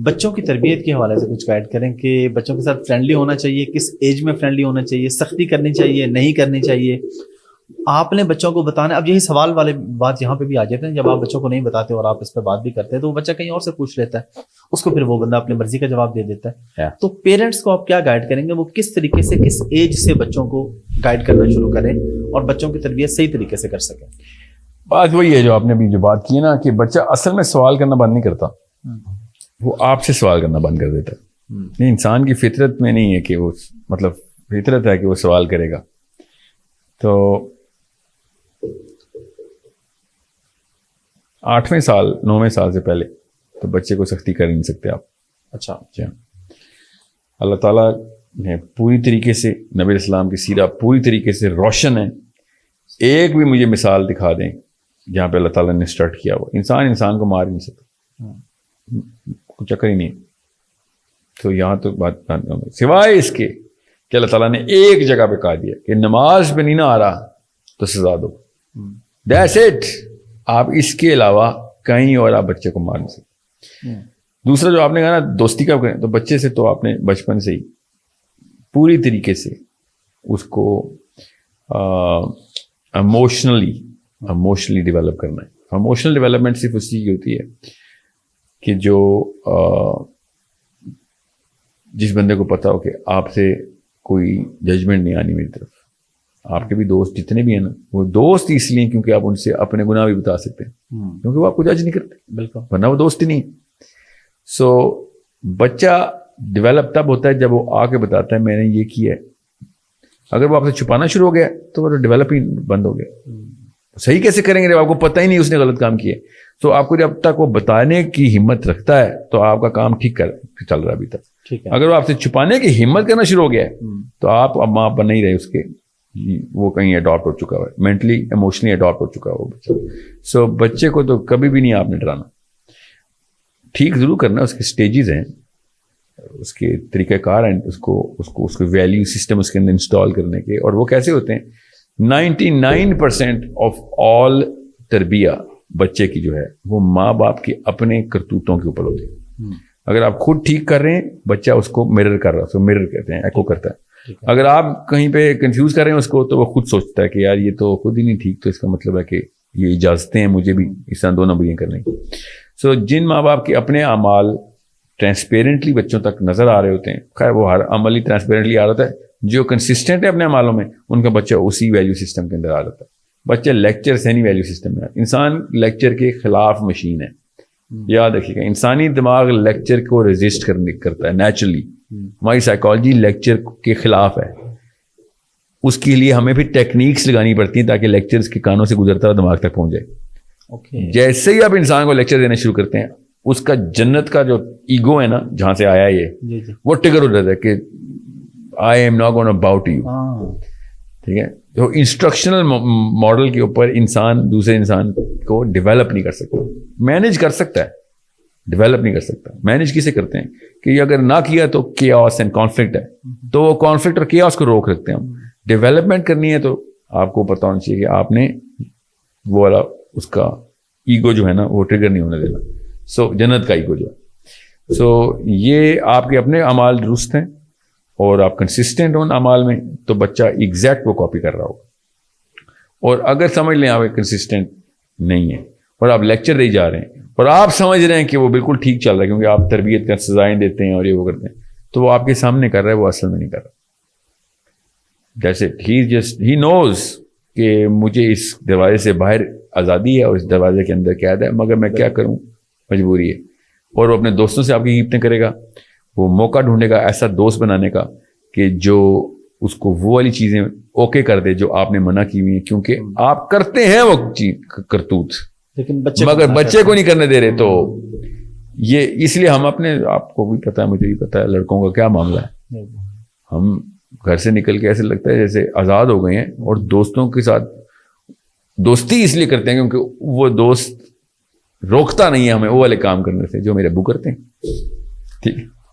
بچوں کی تربیت کے حوالے سے کچھ گائیڈ کریں کہ بچوں کے ساتھ فرینڈلی ہونا چاہیے, کس ایج میں فرینڈلی ہونا چاہیے, سختی کرنی چاہیے, نہیں کرنی چاہیے. آپ نے بچوں کو بتانا, اب یہی سوال والے بات یہاں پہ بھی آ جاتے ہیں, جب آپ بچوں کو نہیں بتاتے اور آپ اس پہ بات بھی کرتے ہیں تو وہ بچہ کہیں اور سے پوچھ لیتا ہے, اس کو پھر وہ بندہ اپنی مرضی کا جواب دے دیتا ہے. تو پیرنٹس کو آپ کیا گائیڈ کریں گے, وہ کس طریقے سے کس ایج سے بچوں کو گائیڈ کرنا شروع کریں اور بچوں کی تربیت صحیح طریقے سے کر سکیں؟ بات وہی ہے جو آپ نے ابھی جو بات کی ہے نا, کہ بچہ اصل میں سوال کرنا بند نہیں کرتا, وہ آپ سے سوال کرنا بند کر دیتا ہے. انسان کی فطرت میں نہیں ہے کہ وہ, مطلب فطرت ہے کہ وہ سوال کرے گا. تو 8ویں سال 9ویں سال سے پہلے تو بچے کو سختی کر نہیں سکتے آپ. اچھا, اللہ تعالیٰ نے پوری طریقے سے, نبی اسلام کی سیرت پوری طریقے سے روشن ہے. ایک بھی مجھے مثال دکھا دیں جہاں پہ اللہ تعالیٰ نے اسٹارٹ کیا ہو. انسان کو مار نہیں سکتا, کوئی چکر ہی نہیں. تو یہاں تو بات سوائے اس کے کہ اللہ تعالیٰ نے ایک جگہ پہ کہا دیا کہ نماز پہ نہیں نہ آ رہا تو سزا دو. That's it. آپ اس کے علاوہ کہیں اور آپ بچے کو مار نہیں سکتے. دوسرا جو آپ نے کہا نا دوستی کا کریں, تو بچے سے تو آپ نے بچپن سے ہی پوری طریقے سے اس کو ایموشنلی ڈیولپ کرنا ہے. ایموشنل ڈیولپمنٹ صرف اسی کی ہوتی ہے کہ جو جس بندے کو پتا ہو کہ آپ سے کوئی ججمنٹ نہیں آنی میری طرف. آپ کے بھی دوست جتنے بھی ہیں نا, وہ دوست اس لیے کیونکہ آپ ان سے اپنے گناہ بھی بتا سکتے ہیں, کیونکہ وہ آپ کو جج نہیں کرتے. بالکل, ورنہ وہ دوست ہی نہیں. سو بچہ ڈیولپ تب ہوتا ہے جب وہ آ کے بتاتا ہے میں نے یہ کیا ہے. اگر وہ آپ سے چھپانا شروع ہو گیا تو وہ ڈیولپ ہی بند ہو گیا. صحیح کیسے کریں گے جب آپ کو پتہ ہی نہیں اس نے غلط کام کیا. تو آپ کو جب تک وہ بتانے کی ہمت رکھتا ہے تو آپ کا کام ٹھیک چل رہا ہے ابھی تک. اگر وہ آپ سے چھپانے کی ہمت کرنا شروع ہو گیا ہے تو آپ اب ماں بن نہیں رہے اس کے, وہ کہیں اڈاپٹ ہو چکا ہے, مینٹلی ایموشنلی اڈاپٹ ہو چکا ہے وہ بچہ. سو بچے کو تو کبھی بھی نہیں آپ نے ڈرانا, ٹھیک ضرور کرنا. اس کے سٹیجز ہیں, اس کے طریقہ کار ہیں, اس کو ویلیو سسٹم اس کے اندر انسٹال کرنے کے. اور وہ کیسے ہوتے ہیں, 99% آف آل تربیہ بچے کی جو ہے وہ ماں باپ کے اپنے کرتوتوں کے اوپر ہوتی ہے. اگر آپ خود ٹھیک کر رہے ہیں, بچہ اس کو مرر کر رہا ہے, اس کو مرر کہتے ہیں, ایکو کرتا ہے. اگر آپ کہیں پہ کنفیوز کر رہے ہیں اس کو, تو وہ خود سوچتا ہے کہ یار یہ تو خود ہی نہیں ٹھیک, تو اس کا مطلب ہے کہ یہ اجازتیں ہیں مجھے بھی اس طرح دونوں بریاں کرنے کی. سو جن ماں باپ کے اپنے اعمال ٹرانسپیرنٹلی بچوں تک نظر آ رہے ہوتے ہیں, خیر وہ ہر عمل ہی ٹرانسپیرنٹلی آ رہا ہے, جو کنسسٹنٹ ہے اپنے اعمالوں میں ان کا بچہ اسی ویلیو سسٹم کے اندر آ رہا ہے. بچہ لیکچر سے نہیں ویلیو سسٹم میں. انسان لیکچر کے خلاف مشین ہے, یاد رکھیے گا. انسانی دماغ لیکچر کو ریزسٹ کرتا ہے نیچرلی. ہماری سائیکالوجی لیکچر کے خلاف ہے. اس کے لیے ہمیں پھر ٹیکنیکس لگانی پڑتی ہیں تاکہ لیکچر اس کے کانوں سے گزرتا ہوا دماغ تک پہنچ جائے. جیسے ہی آپ انسان کو لیکچر دینا شروع کرتے ہیں, اس کا جنت کا جو ایگو ہے نا, جہاں سے آیا یہ, وہ ٹگر ہو جاتا ہے کہ I am not gonna bout you. ٹھیک ہے, تو انسٹرکشنل ماڈل کے اوپر انسان دوسرے انسان کو ڈیولپ نہیں کر سکتا. مینیج کر سکتا ہے, ڈیولپ نہیں کر سکتا. مینیج کسے کرتے ہیں کہ اگر نہ کیا تو کیاس اینڈ کانفلکٹ ہے, تو وہ کانفلکٹ اور کیاس کو روک رکھتے ہیں ہم. ڈیولپمنٹ کرنی ہے تو آپ کو پتا ہونا چاہیے کہ آپ نے وہ والا اس کا ایگو جو ہے نا وہ ٹریگر نہیں ہونے دینا. سو جنت کا ایگو جو ہے, سو یہ آپ کے اپنے اعمال درست ہیں اور آپ کنسسٹنٹ ہوں اعمال میں, تو بچہ ایگزیکٹ وہ کاپی کر رہا ہوگا. اور اگر سمجھ لیں آپ کنسسٹنٹ نہیں ہے اور آپ لیکچر دے جا رہے ہیں اور آپ سمجھ رہے ہیں کہ وہ بالکل ٹھیک چل رہا ہے کیونکہ آپ تربیت کا سزائیں دیتے ہیں اور یہ وہ کرتے ہیں, تو وہ آپ کے سامنے کر رہا ہے, وہ اصل میں نہیں کر رہا. جیسے ہی نوز کہ مجھے اس دروازے سے باہر آزادی ہے اور اس دروازے کے اندر قید ہے, مگر میں کیا کروں, مجبوری ہے. اور وہ اپنے دوستوں سے آپ کی غیبتیں کرے گا, وہ موقع ڈھونڈے گا ایسا دوست بنانے کا کہ جو اس کو وہ والی چیزیں اوکے کر دے جو آپ نے منع کی ہوئی ہیں, کیونکہ آپ کرتے ہیں وہ کرتوت, مگر بچے کو نہیں کرنے دے رہے. تو یہ اس لیے ہم اپنے آپ کو بھی پتا ہے, مجھے بھی پتا ہے لڑکوں کا کیا معاملہ ہے. ہم گھر سے نکل کے ایسے لگتا ہے جیسے آزاد ہو گئے ہیں, اور دوستوں کے ساتھ دوستی اس لیے کرتے ہیں کیونکہ وہ دوست روکتا نہیں ہے ہمیں وہ والے کام کرنے سے جو میرے ابو کرتے ہیں. ٹھیک ہے.